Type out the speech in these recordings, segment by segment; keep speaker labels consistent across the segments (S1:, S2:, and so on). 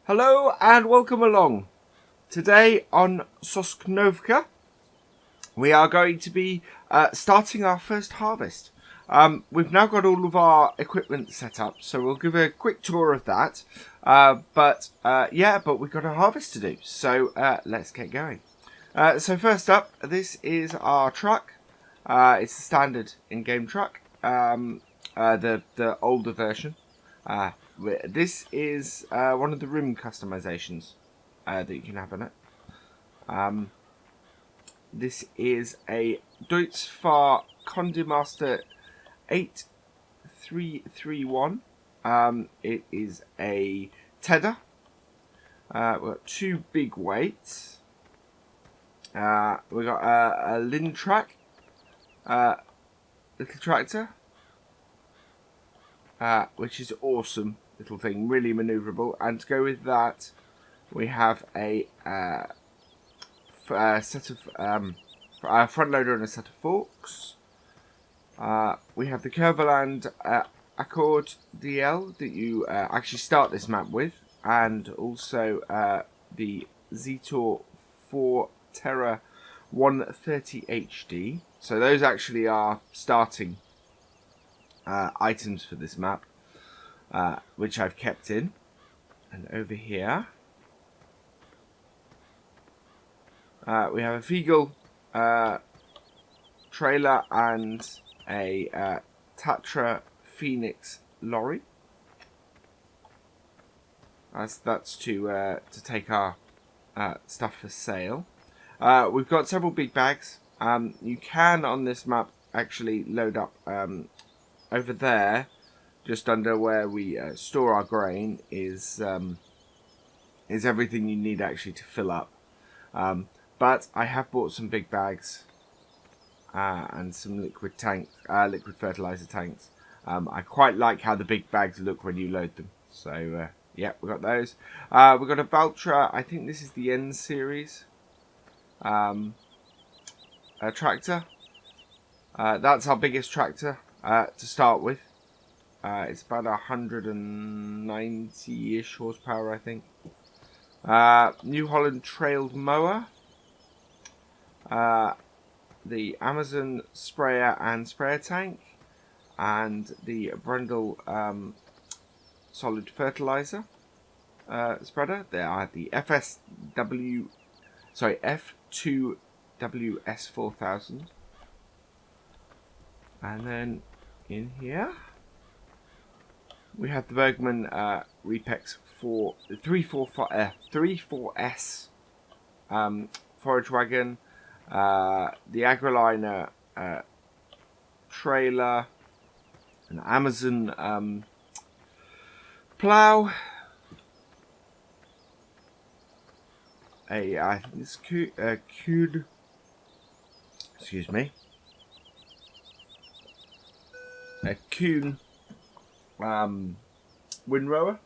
S1: Hello and welcome along. Today on Sosnovka, we are going to be starting our first harvest. We've now got all of our equipment set up, so we'll give a quick tour of that. But we've got a harvest to do, so let's get going. So first up, this is our truck. It's the standard in-game truck, the older version. This is one of the rim customizations that you can have in it. This is a Deutz-Fahr Condemaster 8331. It is a tedder. We've got two big weights. We've got a Lintrack little tractor, which is awesome little thing, really manoeuvrable. And to go with that, we have a set of front loader and a set of forks. We have the Curverland Accord DL that you actually start this map with, and also the Zetor 4 Terra 130 HD. So those actually are starting items for this map, which I've kept in. And over here we have a Fiegel trailer and a Tatra Phoenix lorry. That's to take our stuff for sale. We've got several big bags. You can on this map actually load up over there, just under where we store our grain, is everything you need actually to fill up. But I have bought some big bags and some liquid fertilizer tanks. I quite like how the big bags look when you load them. So yeah, we got those. We've got a Valtra. I think this is the N series tractor. That's our biggest tractor to start with. It's about 190-ish horsepower, I think. New Holland trailed mower. The Amazon sprayer and sprayer tank. And the Brundle solid fertilizer spreader. They are the F2 WS4000. And then in here we have the Bergman Repex 34S forage wagon, the Agroliner trailer, an Amazon plough, I think this excuse me, a Kuhn windrower,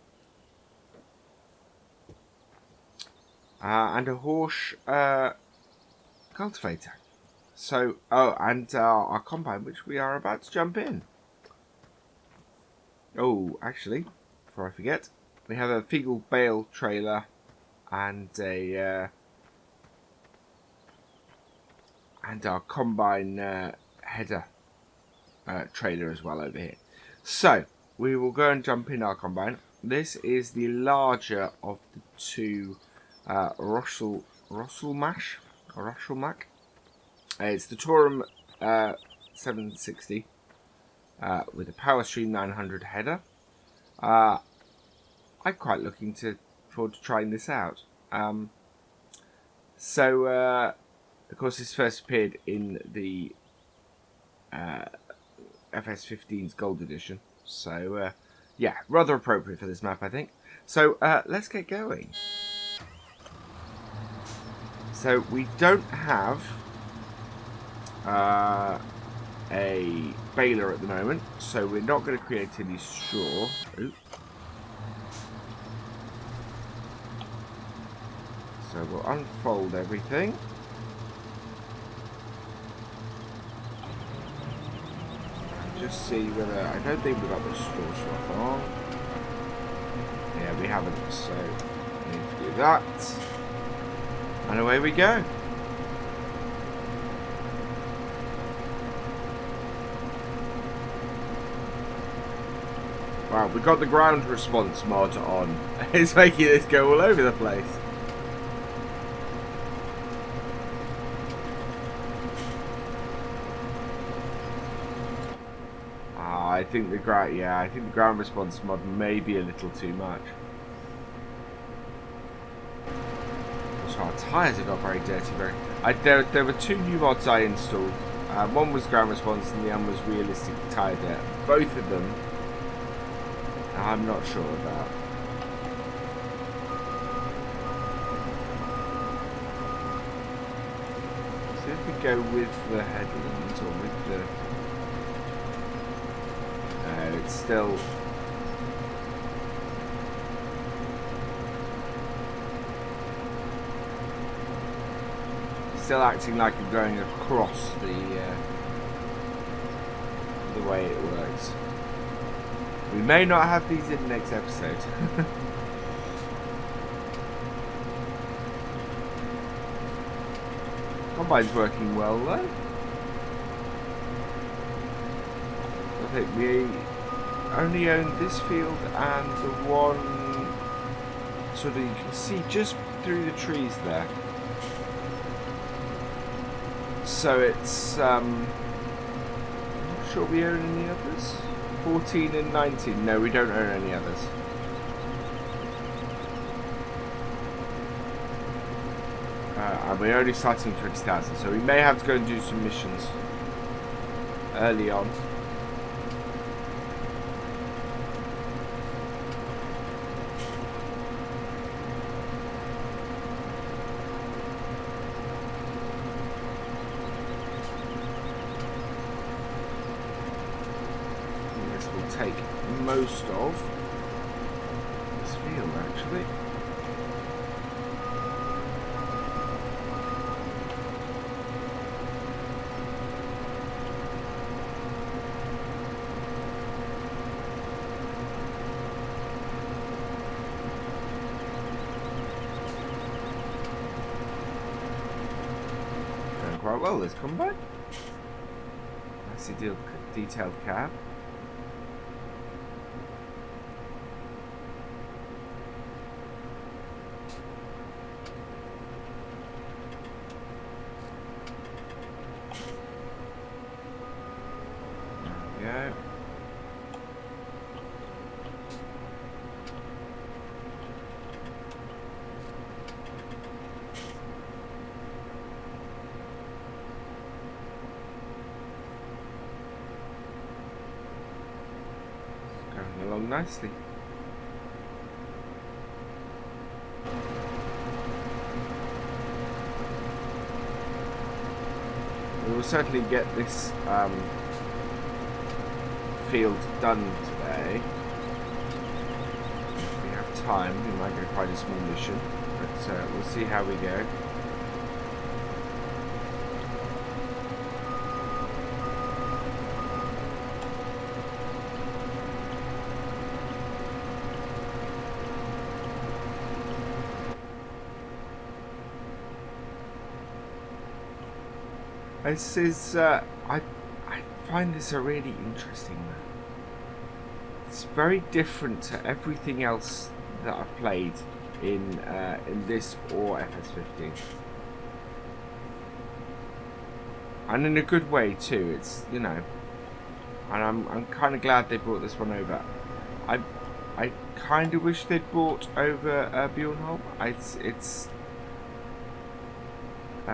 S1: and a Horsch cultivator. So, and our combine, which we are about to jump in. Oh, actually, before I forget, we have a Fiegel bale trailer and our combine header trailer as well over here. So we will go and jump in our combine. This is the larger of the two Rosselmack. It's the Torum 760 with a PowerStream 900 header. I'm quite looking forward to trying this out. Of course, this first appeared in the FS15's Gold Edition. So, yeah, rather appropriate for this map, I think. So, let's get going. So, we don't have a baler at the moment, so we're not going to create any straw. Ooh. So we'll unfold everything. Just see whether... I don't think we've got the straw swap on. Yeah, we haven't, so... that. And away we go. Wow, we got the ground response mod on. It's making this go all over the place. I think the ground response mod may be a little too much. Also, our tyres have got very dirty. There were two new mods I installed. One was ground response and the other was realistic tyre dirt. Both of them, I'm not sure about. So if we go with the headlands or with the... it's still... Still acting like I'm going across the way it works. We may not have these in the next episode. Combine's working well though. I think we only own this field and the one sort of you can see just through the trees there. So it's I'm not sure we own any others. 14 and 19. No, we don't own any others. And we're only starting 20,000, so we may have to go and do some missions early on. Take most of this field actually. Going quite well this combine. Nicely detailed cab. Yeah. It's going along nicely. We will certainly get this field done today. If we have time, we might go find a small mission, but we'll see how we go. This is I find this a really interesting map. It's very different to everything else that I've played in this or FS15, and in a good way too. It's, you know, and I'm kind of glad they brought this one over. I kind of wish they'd brought over Bjornholm. It's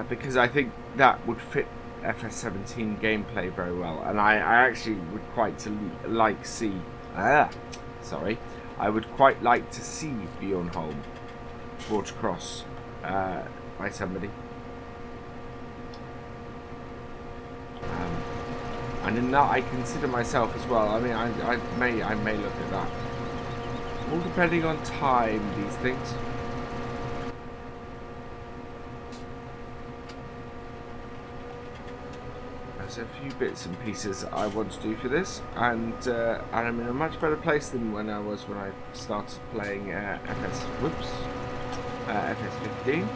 S1: because I think that would fit FS17 gameplay very well, and I actually would quite like see. I would quite like to see Bjornholm brought across by somebody. And in that I consider myself as well. I mean, I may look at that. All depending on time, these things. There's a few bits and pieces I want to do for this, and I'm in a much better place than when I started playing FS15.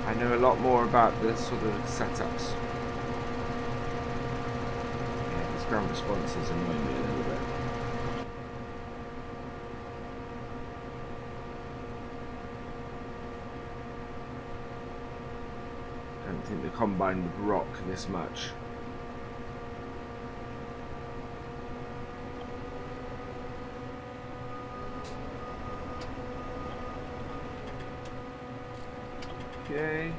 S1: I know a lot more about the sort of setups. Yeah, this ground response is annoying me a little bit. I don't think the combine would rock this much. Okay.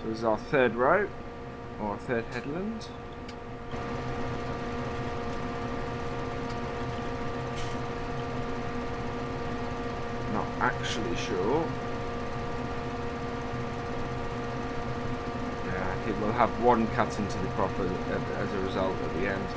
S1: So this is our third row, or third headland. Not actually sure. Yeah, I think we'll have one cut into the crop as a result at the end.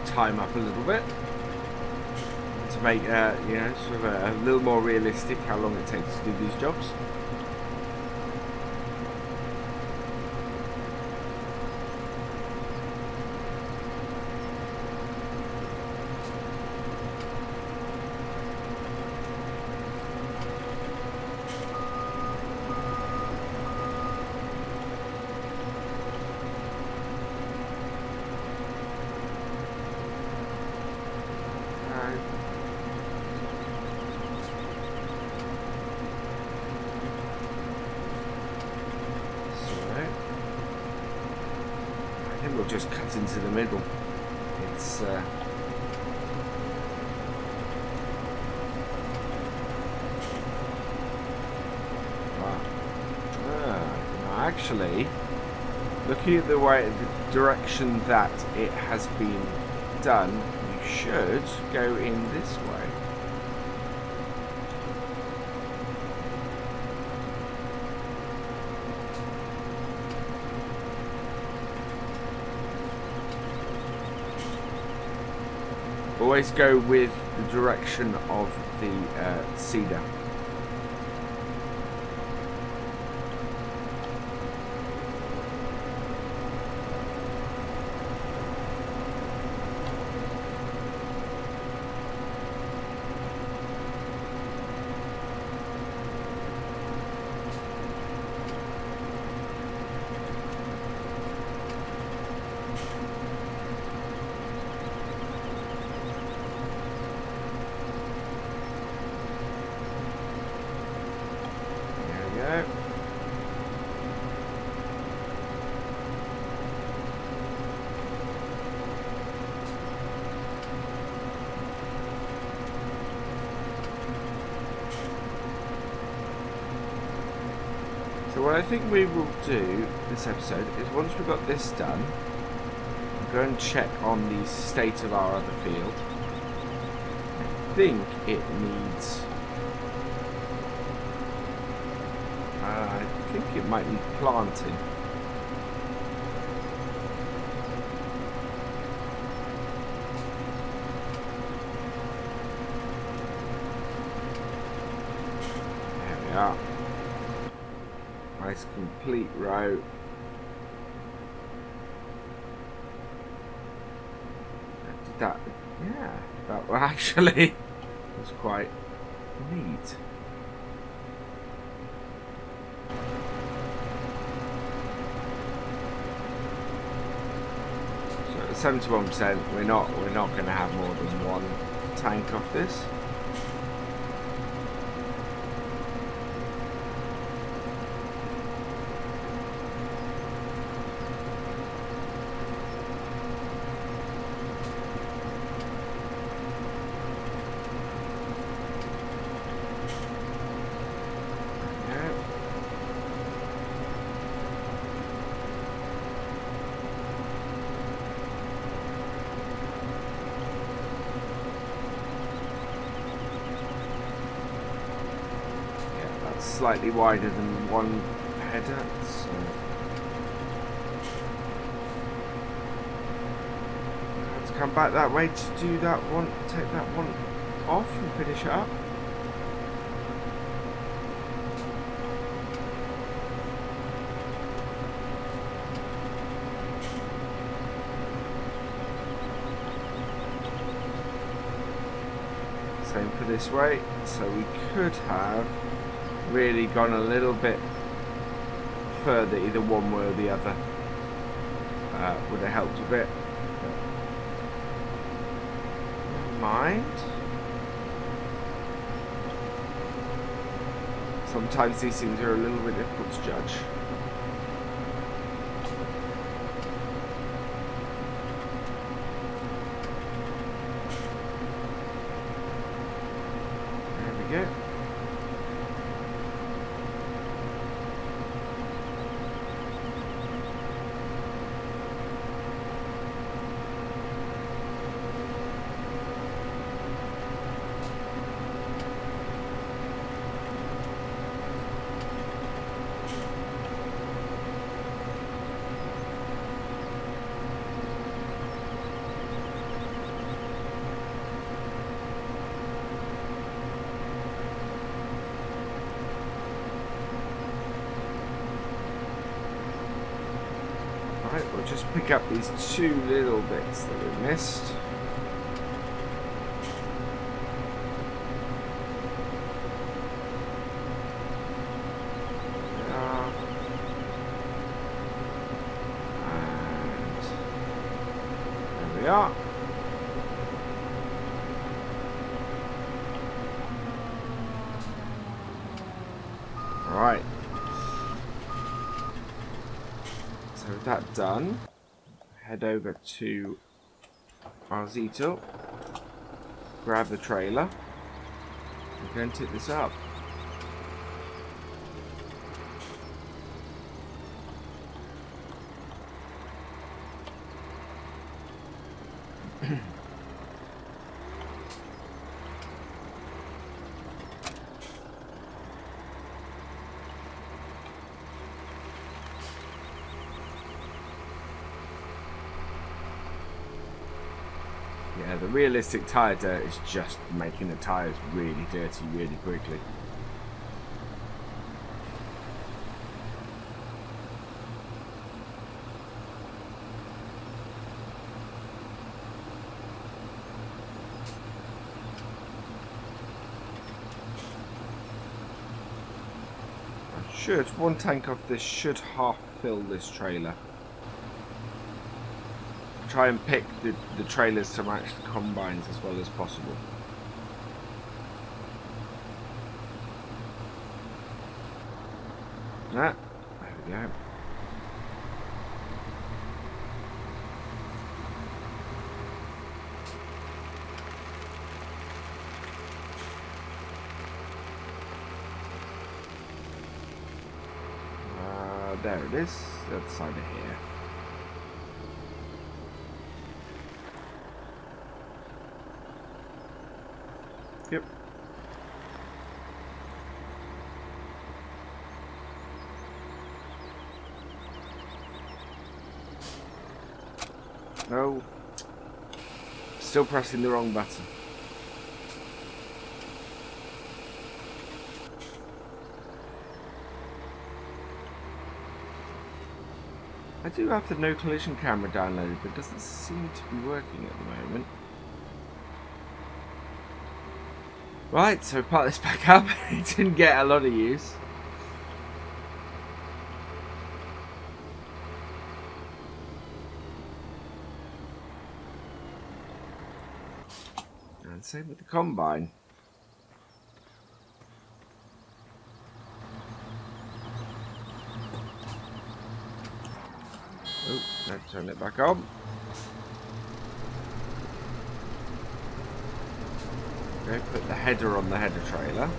S1: Time up a little bit to make you know, sort of a little more realistic how long it takes to do these jobs. We'll just cut into the middle. It's no, actually, looking at the direction that it has been done, you should go in this way. Always go with the direction of the cedar. So what I think we will do this episode is once we've got this done, we'll go and check on the state of our other field. I think it needs... I think it might need planting. There we are. Nice complete row. Did that? Yeah, that actually was quite neat. So at 71%, we're not going to have more than one tank off this. slightly wider than one header, so I have to come back that way to do that one, take that one off and finish it up. Same for this way, so we could have really gone a little bit further either one way or the other. Would have helped a bit. Never mind. Sometimes these things are a little bit difficult to judge. There we go. Right, we'll just pick up these two little bits that we missed. There we are. And there we are. Right. So with that done, head over to our Z-tool, grab the trailer, and then tip this up. Yeah, the realistic tyre dirt is just making the tyres really dirty really quickly. One tank of this should half fill this trailer. Try and pick the trailers to match the combines as well as possible. There we go. There it is, the other side of here. Yep. No. Still pressing the wrong button. I do have the no collision camera downloaded, but it doesn't seem to be working at the moment. Right, so part this back up. It didn't get a lot of use. And same with the combine. Oh, let's turn it back on. Okay, put the header on the header trailer.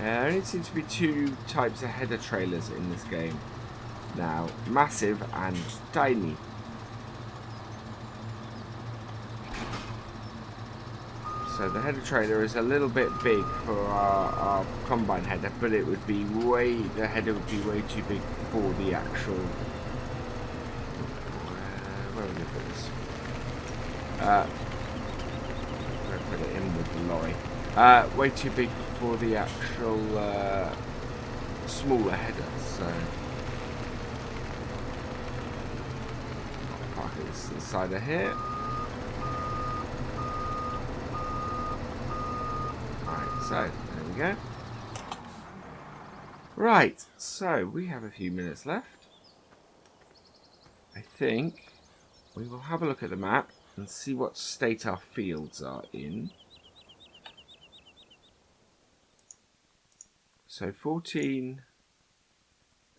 S1: There only seems to be two types of header trailers in this game now, massive and tiny. So the header trailer is a little bit big for our combine header, but it would be the header would be way too big for the actual. Where are we going to put this? We're going to put it in with the lorry. Way too big for the actual smaller header, so I'll park this inside of here. Right, so there we go. Right, so we have a few minutes left. I think we will have a look at the map and see what state our fields are in. So 14,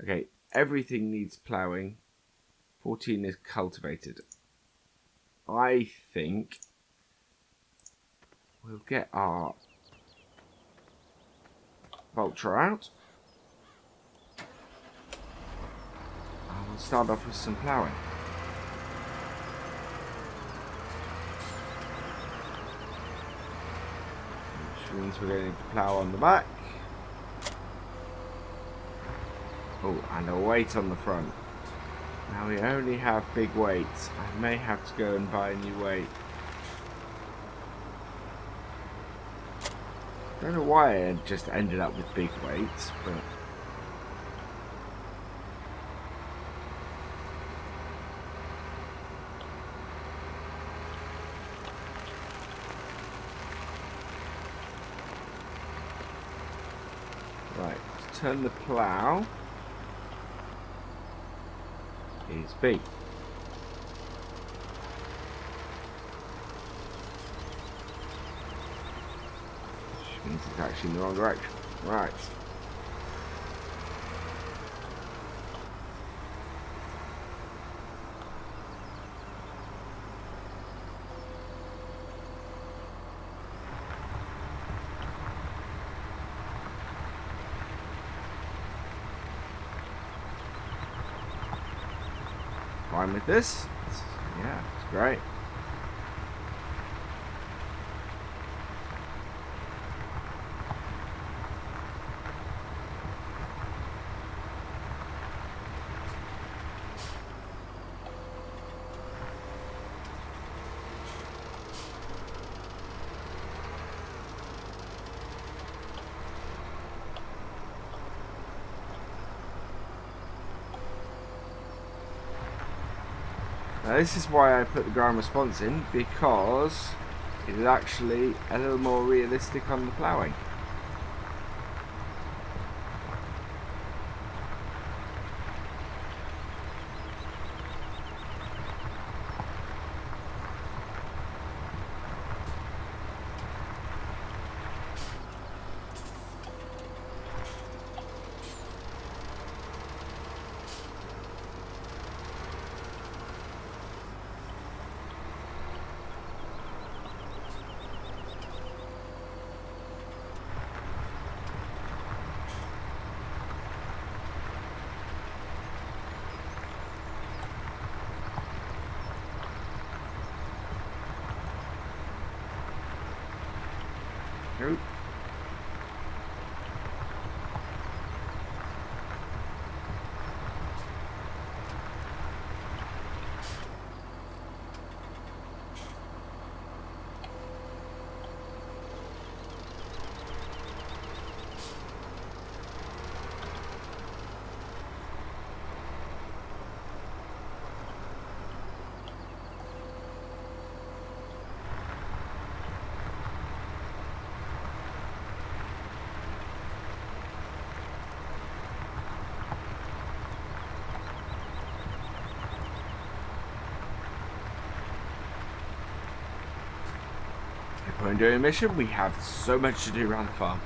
S1: okay, everything needs ploughing. 14 is cultivated. I think we'll get our vulture out. And we'll start off with some ploughing. Which means we're going to plough on the back. Oh, and a weight on the front. Now we only have big weights. I may have to go and buy a new weight. Don't know why I just ended up with big weights, but right, to turn the plough is B. Which means it's actually in the wrong direction. Right. Fine with this? Yeah, it's great. Now this is why I put the ground response in, because it is actually a little more realistic on the ploughing. Nope. When doing a mission, we have so much to do around the farm.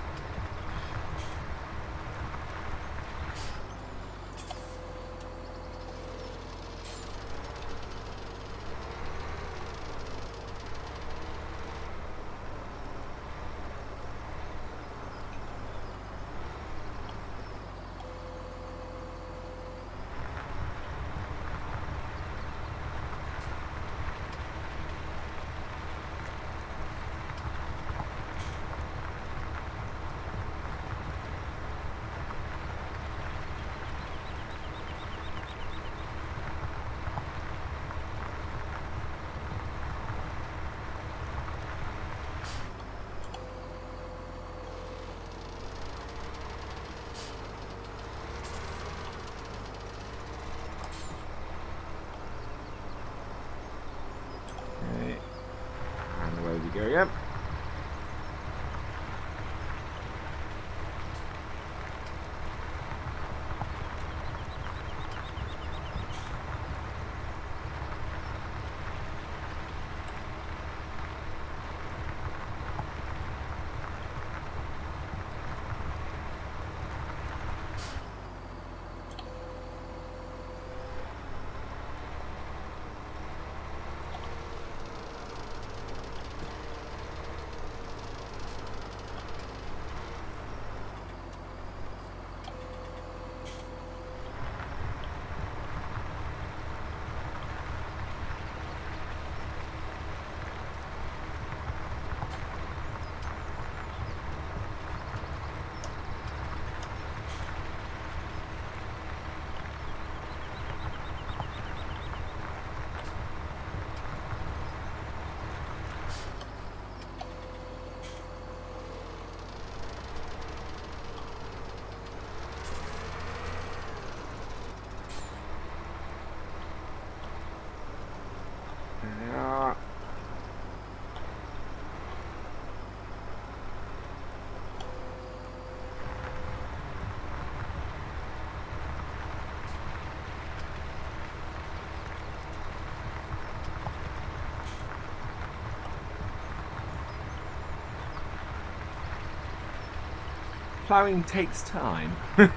S1: ploughing takes time. I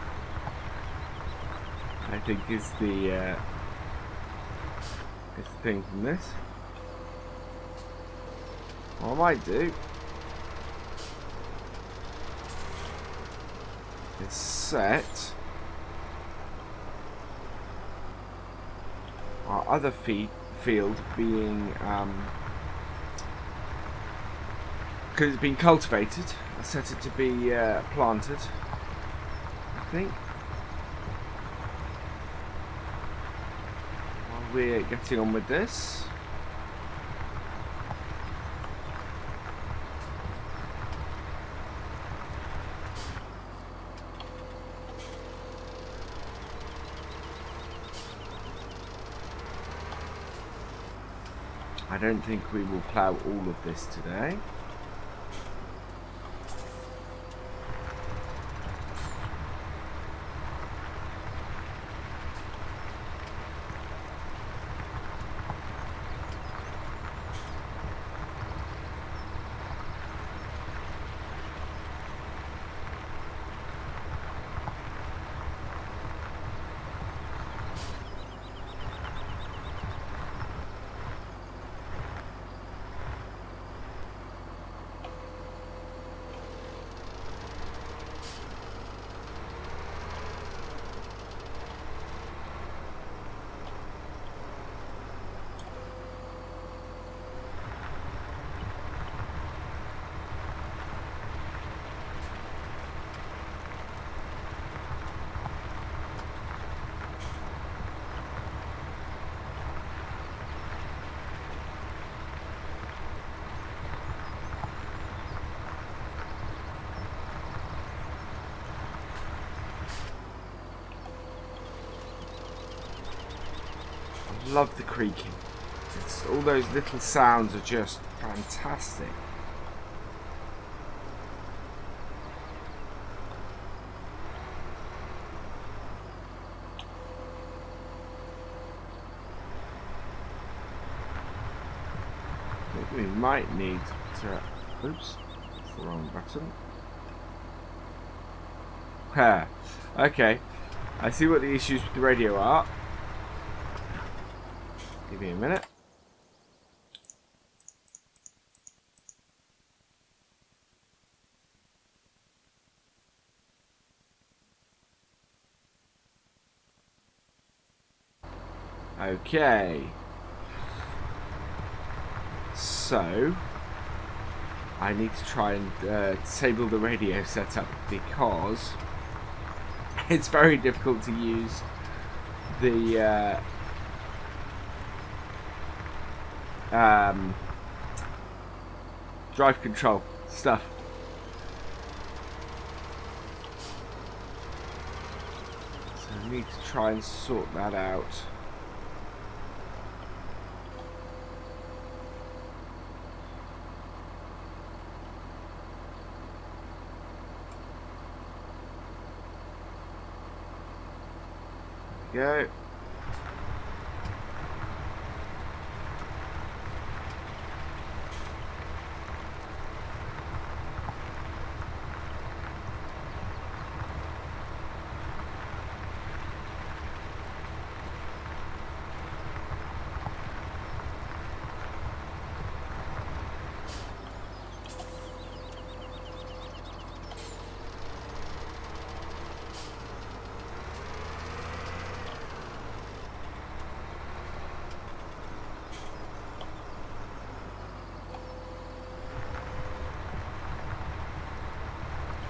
S1: think is the thing from this. What I might do is set our other field being because it's been cultivated. I set it to be planted, I think. While we're getting on with this. I don't think we will plough all of this today. Love the creaking. All those little sounds are just fantastic. I think we might need to... Oops, that's the wrong button. Okay, I see what the issues with the radio are. Give me a minute. Okay. So, I need to try and disable the radio setup because it's very difficult to use the drive control stuff. So I need to try and sort that out. There we go.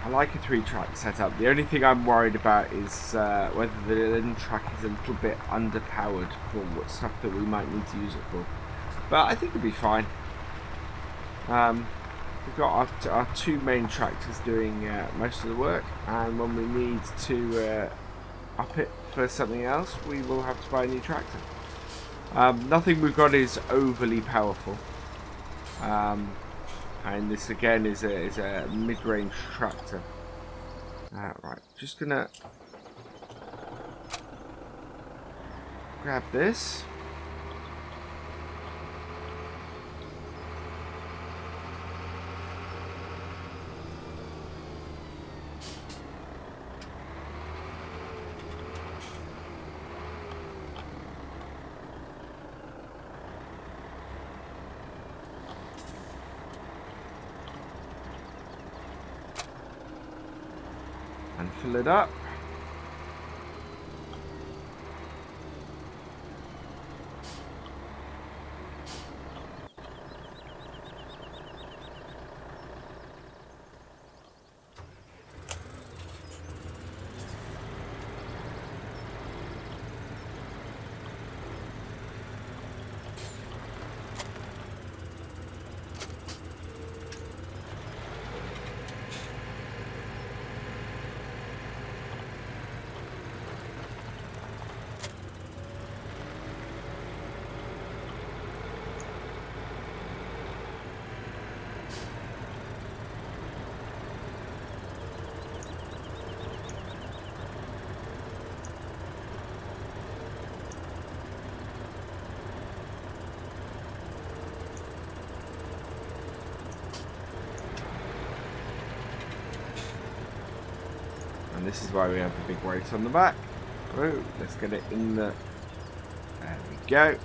S1: I like a 3-track setup. The only thing I'm worried about is whether the Lin track is a little bit underpowered for what stuff that we might need to use it for. But I think it'll be fine. We've got our 2 main tractors doing most of the work, and when we need to up it for something else, we will have to buy a new tractor. Nothing we've got is overly powerful. And this again is a mid-range tractor. Right, just gonna grab this. and fill it up. And this is why we have the big weight on the back. Oh, let's get it in the... There we go.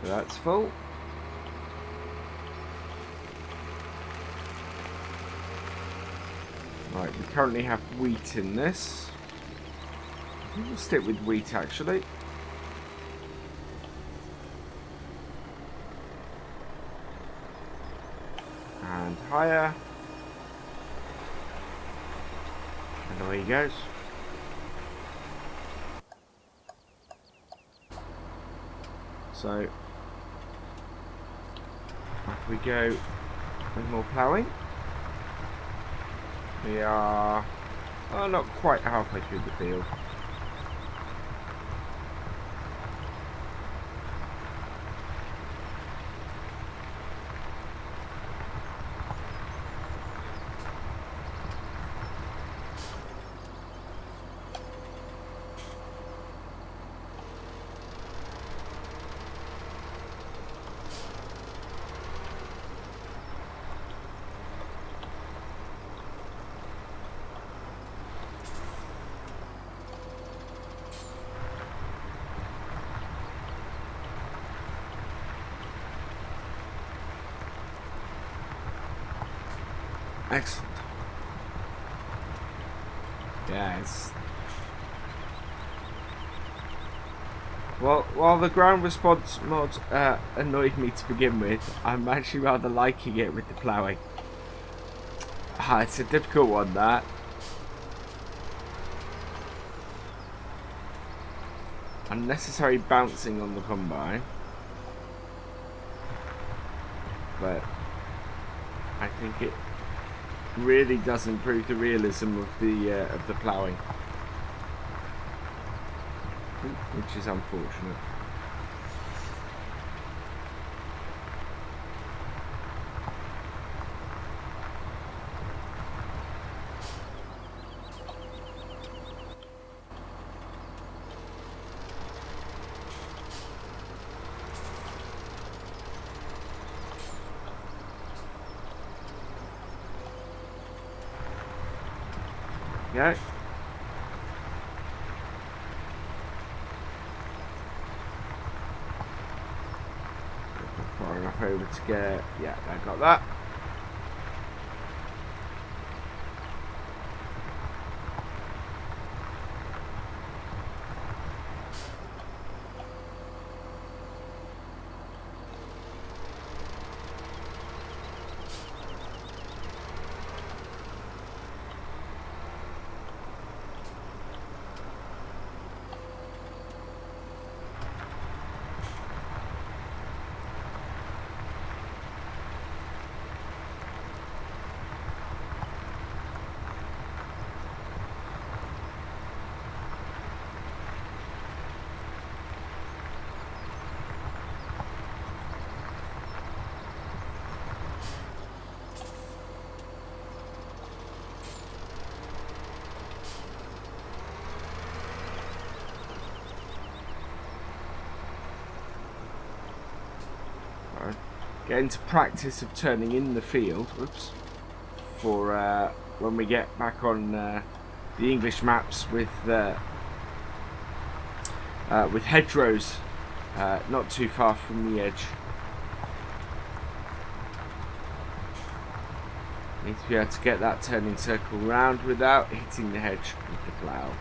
S1: So that's full. Right, we currently have wheat in this. I think we'll stick with wheat actually. And higher. And away he goes. So, off we go with more ploughing. We are not quite halfway through the field. Excellent. Yeah, it's... Well, while the ground response mod annoyed me to begin with, I'm actually rather liking it with the ploughing. It's a difficult one, that. Unnecessary bouncing on the combine. But I think it really does improve the realism of the ploughing, which is unfortunate. Yeah. Far enough over to get... Yeah, I got that. get into practice of turning in the field. Whoops. For when we get back on the English maps with hedgerows not too far from the edge. Need to be able to get that turning circle round without hitting the hedge with the plough.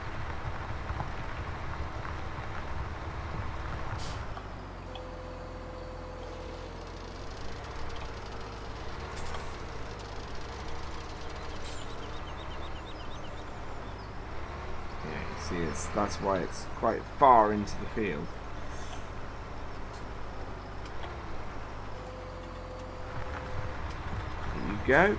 S1: Yeah, you see, that's why it's quite far into the field. There you go.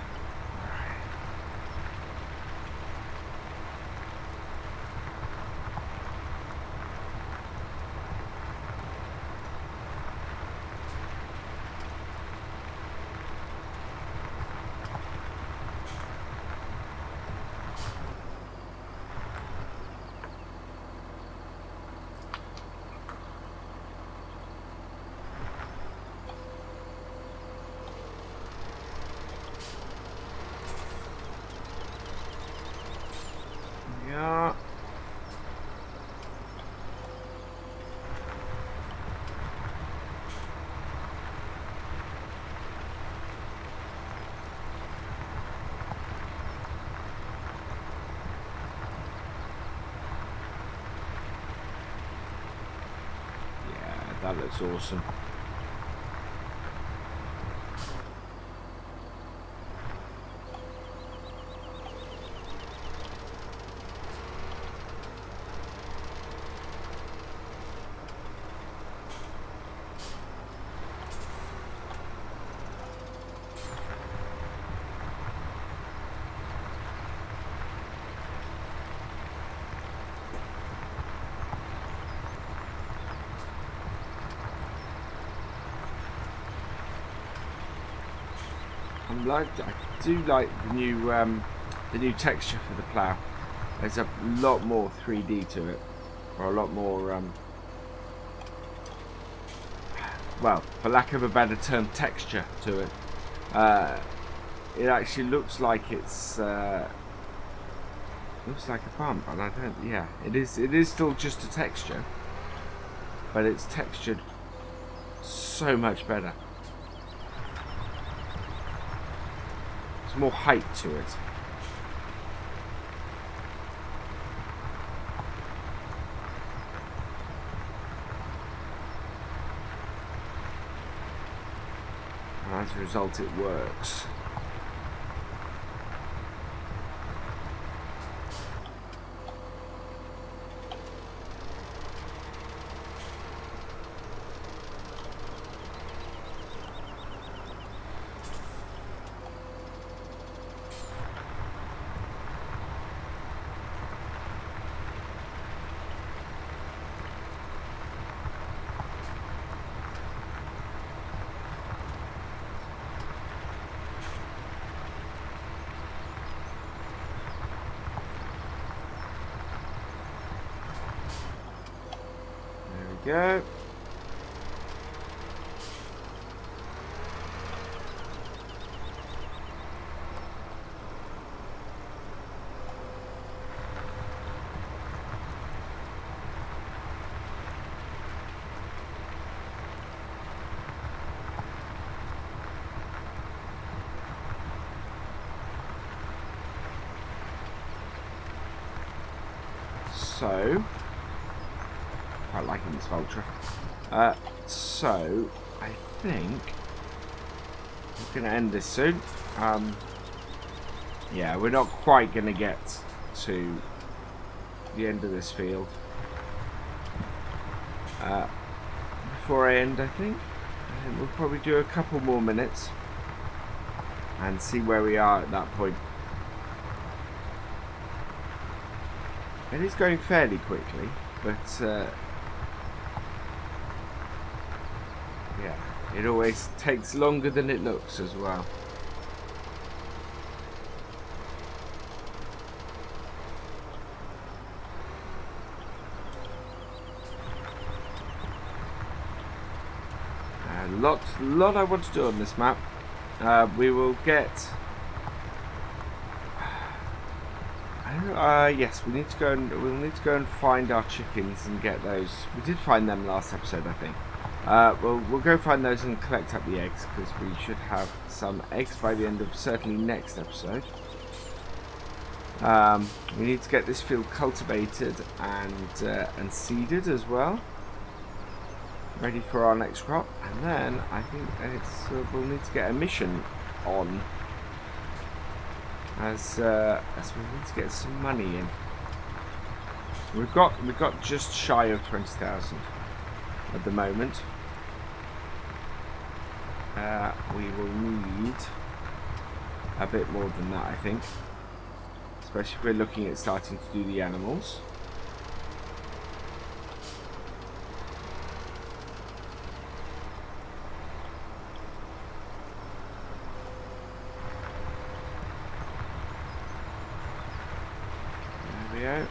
S1: Yeah. Yeah, that looks awesome. I do like the new texture for the plough. There's a lot more 3D to it, or a lot more well, for lack of a better term, texture to it. It actually looks like it's looks like a bump, and I don't. Yeah, it is. It is still just a texture, but it's textured so much better. There's more height to it. And as a result, it works. Go. So, quite liking this Vulture. So, I think we're going to end this soon. Yeah, we're not quite going to get to the end of this field before I end, I think. We'll probably do a couple more minutes and see where we are at that point. It is going fairly quickly, but yeah, it always takes longer than it looks as well. A lot I want to do on this map. We will get. Yes, we'll need to go and find our chickens and get those. We did find them last episode, I think. We'll go find those and collect up the eggs, because we should have some eggs by the end of certainly next episode. We need to get this field cultivated and seeded as well, ready for our next crop. And then I think we'll need to get a mission on, as we need to get some money in. We've got just shy of 20,000 at the moment. We will need a bit more than that, I think, especially if we're looking at starting to do the animals. There we go.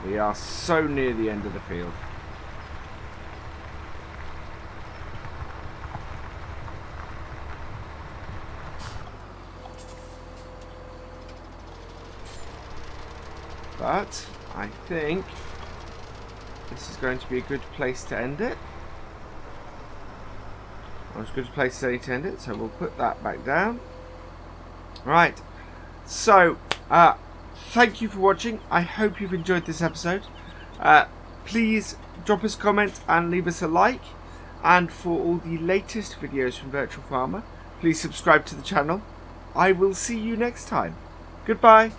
S1: We are so near the end of the field. But I think this is going to be a good place to end it. Or as good a place to end it, so we'll put that back down. Right, so thank you for watching. I hope you've enjoyed this episode. Please drop us a comment and leave us a like. And for all the latest videos from Virtual Farmer, please subscribe to the channel. I will see you next time. Goodbye.